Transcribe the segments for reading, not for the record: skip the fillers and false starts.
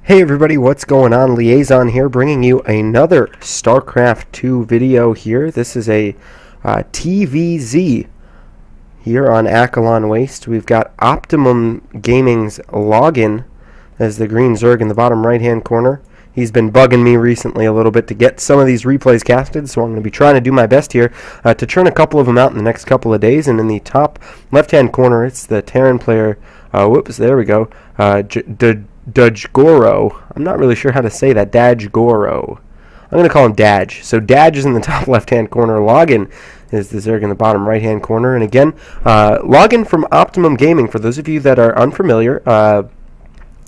Hey everybody, what's going on? Liaison here, bringing you another StarCraft 2 video here. This is a TVZ here on Akilon Waste. We've got Optimum Gaming's Loginn as the green Zerg in the bottom right-hand corner. He's been bugging me recently a little bit to get some of these replays casted, so I'm going to be trying to do my best here to churn a couple of them out in the next couple of days. And in the top left-hand corner, it's the Terran player. Whoops, there we go. Dajgoro. I'm not really sure how to say that. Dajgoro. I'm going to call him Daj. So Daj is in the top left-hand corner. Loginn is the Zerg in the bottom right-hand corner. And again, Loginn from Optimum Gaming. For those of you that are unfamiliar,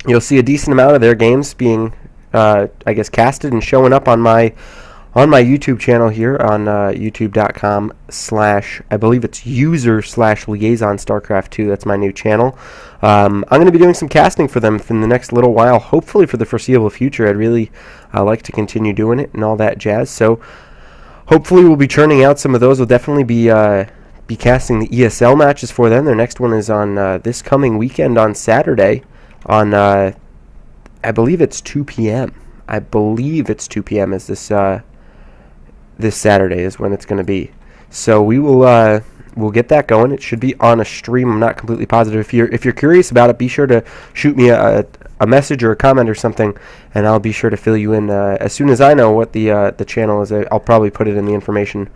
you'll see a decent amount of their games being, I guess, casted and showing up on my YouTube channel here on youtube.com/ I believe it's user/liaison StarCraft 2. That's my new channel. I'm going to be doing some casting for them in the next little while, hopefully for the foreseeable future. I'd really like to continue doing it and all that jazz. So hopefully we'll be churning out some of those. We'll definitely be casting the ESL matches for them. Their next one is on this coming weekend on Saturday on, I believe it's 2 p.m. I believe it's 2 p.m. is this Saturday is when it's going to be. So we will we'll get that going. It should be on a stream. I'm not completely positive. If you're curious about it, be sure to shoot me a message or a comment or something, and I'll be sure to fill you in as soon as I know what the channel is. I'll probably put it in the information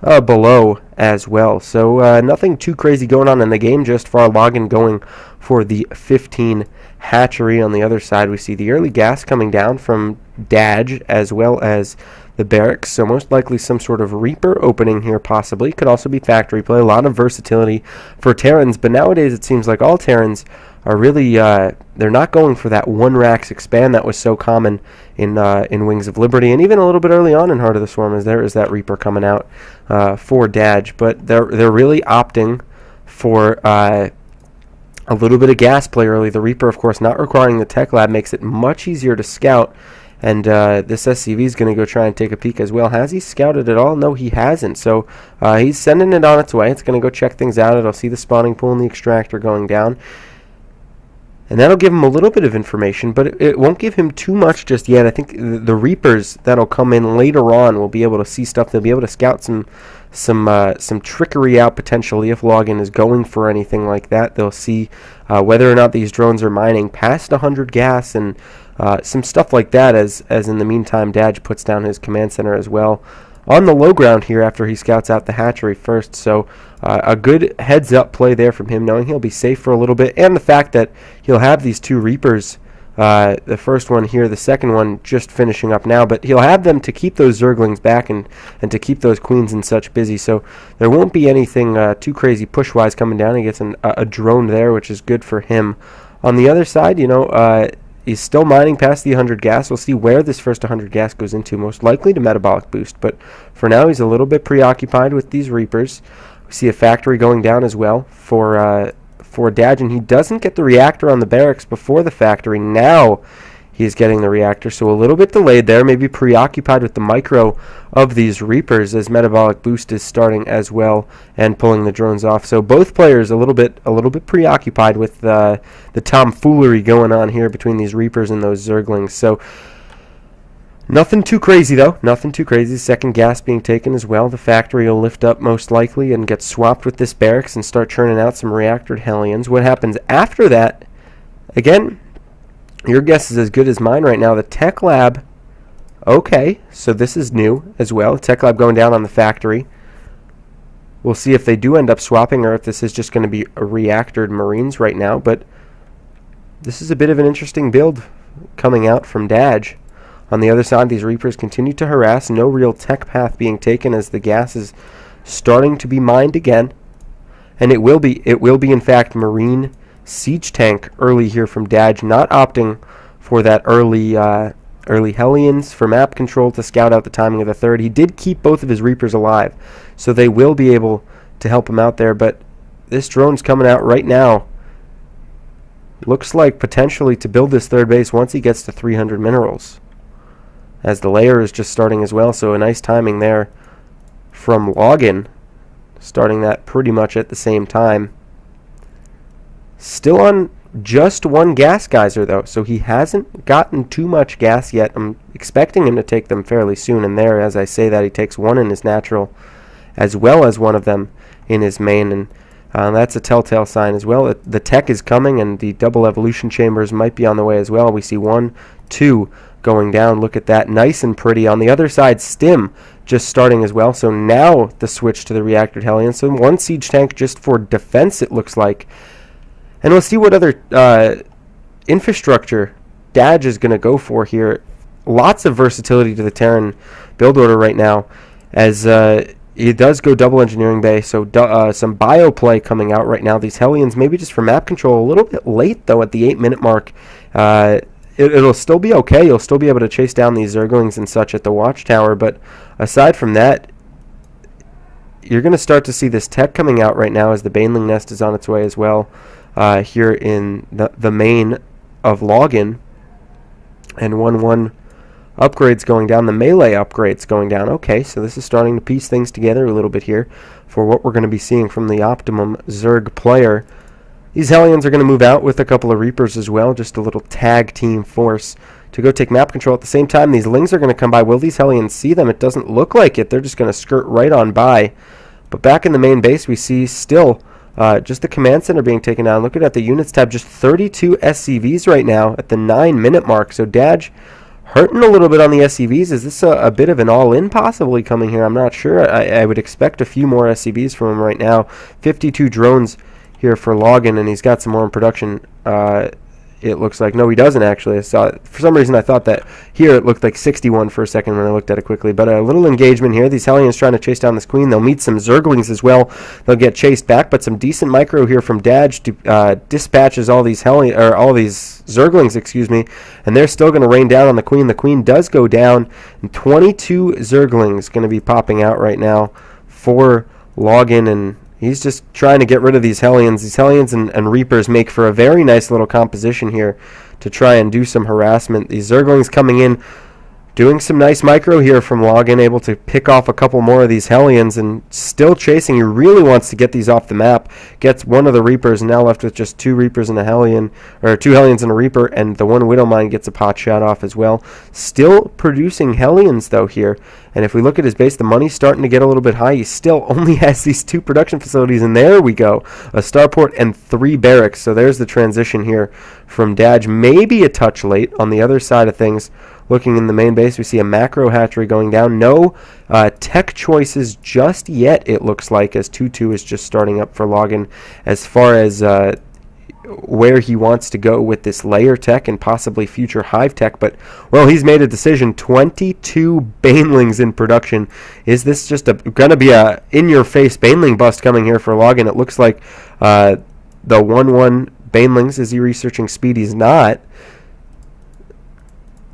below as well. So nothing too crazy going on in the game. Just for our Loginn going for the 15 hatchery. On the other side, we see the early gas coming down from Daj as well as the barracks, so most likely some sort of Reaper opening here possibly. Could also be factory play. A lot of versatility for Terrans, but nowadays it seems like all Terrans are really, they're not going for that one Rax expand that was so common in Wings of Liberty, and even a little bit early on in Heart of the Swarm, as there is that Reaper coming out for Daj, but they're really opting for a little bit of gas play early. The Reaper, of course, not requiring the Tech Lab makes it much easier to scout. And this SCV is going to go try and take a peek as well. Has he scouted at all? No, he hasn't. So he's sending it on its way. It's going to go check things out. It'll see the spawning pool and the extractor going down. And that'll give him a little bit of information, but it won't give him too much just yet. I think the Reapers that'll come in later on will be able to see stuff. They'll be able to scout some trickery out potentially if Loginn is going for anything like that. They'll see whether or not these drones are mining past 100 gas and some stuff like that, as in the meantime Daj puts down his command center as well on the low ground here after he scouts out the hatchery first. So a good heads up play there from him, knowing he'll be safe for a little bit, and the fact that he'll have these two Reapers, the first one here, the second one just finishing up now, but he'll have them to keep those Zerglings back and to keep those Queens and such busy. So there won't be anything too crazy push-wise coming down. He gets a drone there, which is good for him. On the other side, he's still mining past the 100 gas. We'll see where this first 100 gas goes into, most likely to metabolic boost. But for now, he's a little bit preoccupied with these Reapers. We see a factory going down as well for Daj, and he doesn't get the reactor on the barracks before the factory. Now he's getting the reactor, so a little bit delayed there, maybe preoccupied with the micro of these Reapers as metabolic boost is starting as well and pulling the drones off. So both players a little bit preoccupied with the tomfoolery going on here between these Reapers and those Zerglings. So nothing too crazy though, nothing too crazy. Second gas being taken as well. The factory will lift up most likely and get swapped with this barracks and start churning out some reactored Hellions. What happens after that, again, your guess is as good as mine right now. The Tech Lab, okay, so this is new as well. Tech Lab going down on the factory. We'll see if they do end up swapping or if this is just going to be a reactored Marines right now. But this is a bit of an interesting build coming out from Daj. On the other side, these Reapers continue to harass. No real tech path being taken as the gas is starting to be mined again. And it will be in fact Marine siege tank early here from Daj, not opting for that early Hellions for map control to scout out the timing of the third. He did keep both of his Reapers alive, so they will be able to help him out there, but this drone's coming out right now. Looks like potentially to build this third base once he gets to 300 minerals, as the layer is just starting as well, so a nice timing there from Loginn, starting that pretty much at the same time. Still on just one gas geyser, though, so he hasn't gotten too much gas yet. I'm expecting him to take them fairly soon, and there, as I say that, he takes one in his natural as well as one of them in his main, and that's a telltale sign as well. The tech is coming, and the double evolution chambers might be on the way as well. We see 1, 2 going down. Look at that, nice and pretty. On the other side, Stim just starting as well, so now the switch to the reactored Hellion. So 1 siege tank just for defense, it looks like. And we'll see what other infrastructure Daj is going to go for here. Lots of versatility to the Terran build order right now, as he does go double engineering bay, so some bio play coming out right now. These Hellions, maybe just for map control, a little bit late, though, at the 8-minute mark. It'll still be okay. You'll still be able to chase down these Zerglings and such at the watchtower, but aside from that, you're going to start to see this tech coming out right now as the Baneling Nest is on its way as well. Here in the main of Loginn, and 1-1 upgrades going down, the melee upgrades going down. Okay, so this is starting to piece things together a little bit here for what we're going to be seeing from the Optimum Zerg player. These Hellions are going to move out with a couple of Reapers as well, just a little tag team force to go take map control. At the same time, these Lings are going to come by. Will these Hellions see them? It doesn't look like it. They're just going to skirt right on by. But back in the main base, we see still just the command center being taken down. Looking at the units tab, just 32 SCVs right now at the 9-minute mark. So Daj hurting a little bit on the SCVs. Is this a bit of an all-in possibly coming here? I'm not sure. I would expect a few more SCVs from him right now. 52 drones here for Loginn, and he's got some more in production. It looks like. No, he doesn't actually. I saw it. For some reason, I thought that here it looked like 61 for a second when I looked at it quickly. But a little engagement here. These Hellions trying to chase down this Queen. They'll meet some Zerglings as well. They'll get chased back, but some decent micro here from Daj to dispatches all these all these Zerglings, excuse me, and they're still going to rain down on the Queen. The Queen does go down, and 22 Zerglings going to be popping out right now for Loginn, and he's just trying to get rid of these Hellions. These Hellions and Reapers make for a very nice little composition here to try and do some harassment. These Zerglings coming in, doing some nice micro here from Loginn, able to pick off a couple more of these Hellions and still chasing. He really wants to get these off the map. Gets one of the Reapers, and now left with just 2 Reapers and a Hellion, or 2 Hellions and a Reaper, and the one Widowmine gets a pot shot off as well. Still producing Hellions, though, here. And if we look at his base, the money's starting to get a little bit high. He still only has these 2 production facilities, and there we go. A starport and 3 barracks. So there's the transition here from Daj. Maybe a touch late on the other side of things. Looking in the main base, we see a macro hatchery going down. No tech choices just yet, it looks like, as 2-2 is just starting up for Loginn as far as where he wants to go with this layer tech and possibly future hive tech. But, well, he's made a decision. 22 Banelings in production. Is this just going to be a in-your-face Baneling bust coming here for Loginn? It looks like the 1-1 Banelings. Is he researching speed? He's not.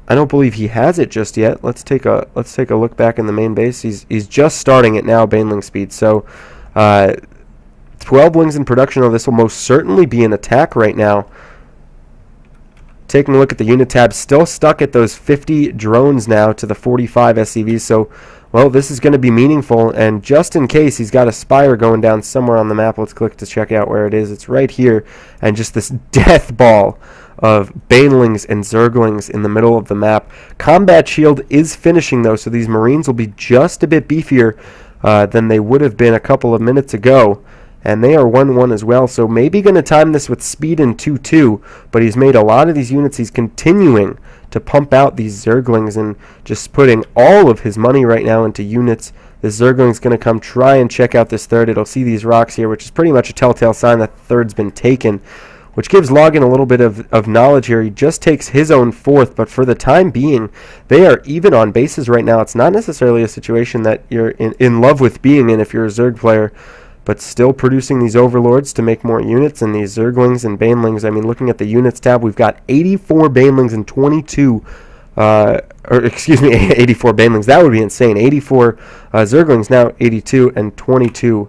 I don't believe he has it just yet. Let's take a look back in the main base. He's just starting it now, Baneling speed. So 12 Lings in production. Oh, this will most certainly be an attack right now. Taking a look at the unit tab, still stuck at those 50 drones now to the 45 SCVs. So, well, this is going to be meaningful. And just in case, he's got a Spire going down somewhere on the map. Let's click to check out where it is. It's right here. And just this death ball of Banelings and Zerglings in the middle of the map. Combat Shield is finishing, though, so these Marines will be just a bit beefier than they would have been a couple of minutes ago. And they are 1-1 as well, so maybe going to time this with speed and 2-2, but he's made a lot of these units. He's continuing to pump out these Zerglings and just putting all of his money right now into units. This Zergling's going to come try and check out this third. It'll see these rocks here, which is pretty much a telltale sign that the third's been taken, which gives Loginn a little bit of knowledge here. He just takes his own 4th, but for the time being, they are even on bases right now. It's not necessarily a situation that you're in love with being in if you're a Zerg player, but still producing these Overlords to make more units, and these Zerglings and Banelings. I mean, looking at the units tab, we've got 84 Banelings and 22, 84 Banelings. That would be insane. 84 Zerglings, now 82, and 22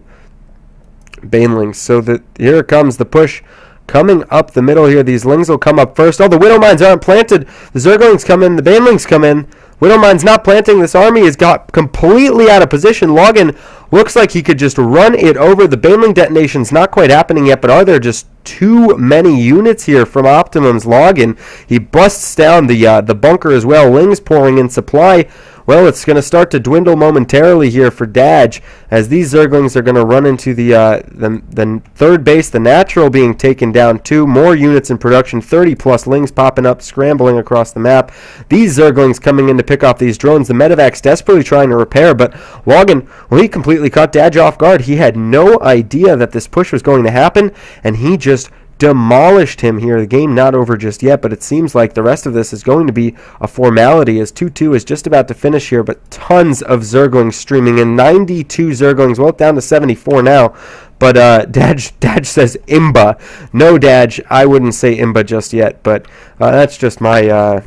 Banelings. So here it comes, the push. Coming up the middle here, these Lings will come up first. Oh, the Widowmines aren't planted. The Zerglings come in, the Banelings come in. Widowmine's not planting. This army has got completely out of position. Loginn Looks like he could just run it over. The Baneling detonation's not quite happening yet, but are there just too many units here from Optimum's Loginn? He busts down the bunker as well. Ling's pouring in supply. Well, it's going to start to dwindle momentarily here for Daj, as these Zerglings are going to run into the third base, the natural being taken down too. More units in production, 30-plus Lings popping up, scrambling across the map. These Zerglings coming in to pick off these drones. The Medevac's desperately trying to repair, but Loginn, well, he completely caught Daj off guard. He had no idea that this push was going to happen, and he just demolished him here. The game not over just yet, but it seems like the rest of this is going to be a formality, as 2-2 is just about to finish here, but tons of Zerglings streaming in. 92 Zerglings, well, down to 74 now, but Daj says Imba. No, Daj, I wouldn't say Imba just yet, but that's just my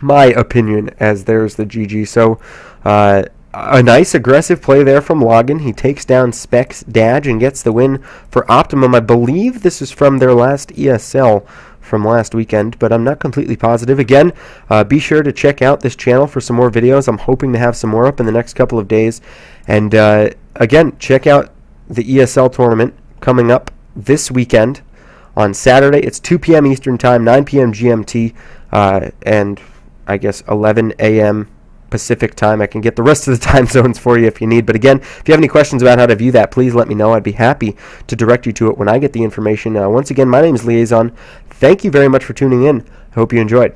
opinion, as there's the GG. So a nice aggressive play there from Loginn. He takes down SpecS Daj and gets the win for Optimum. I believe this is from their last ESL from last weekend, but I'm not completely positive. Again, be sure to check out this channel for some more videos. I'm hoping to have some more up in the next couple of days. And again, check out the ESL tournament coming up this weekend on Saturday. It's 2 p.m. Eastern Time, 9 p.m. GMT, and I guess 11 a.m. Pacific Time. I can get the rest of the time zones for you if you need. But again, if you have any questions about how to view that, please let me know. I'd be happy to direct you to it when I get the information. Once again, my name is Liaison. Thank you very much for tuning in. I hope you enjoyed.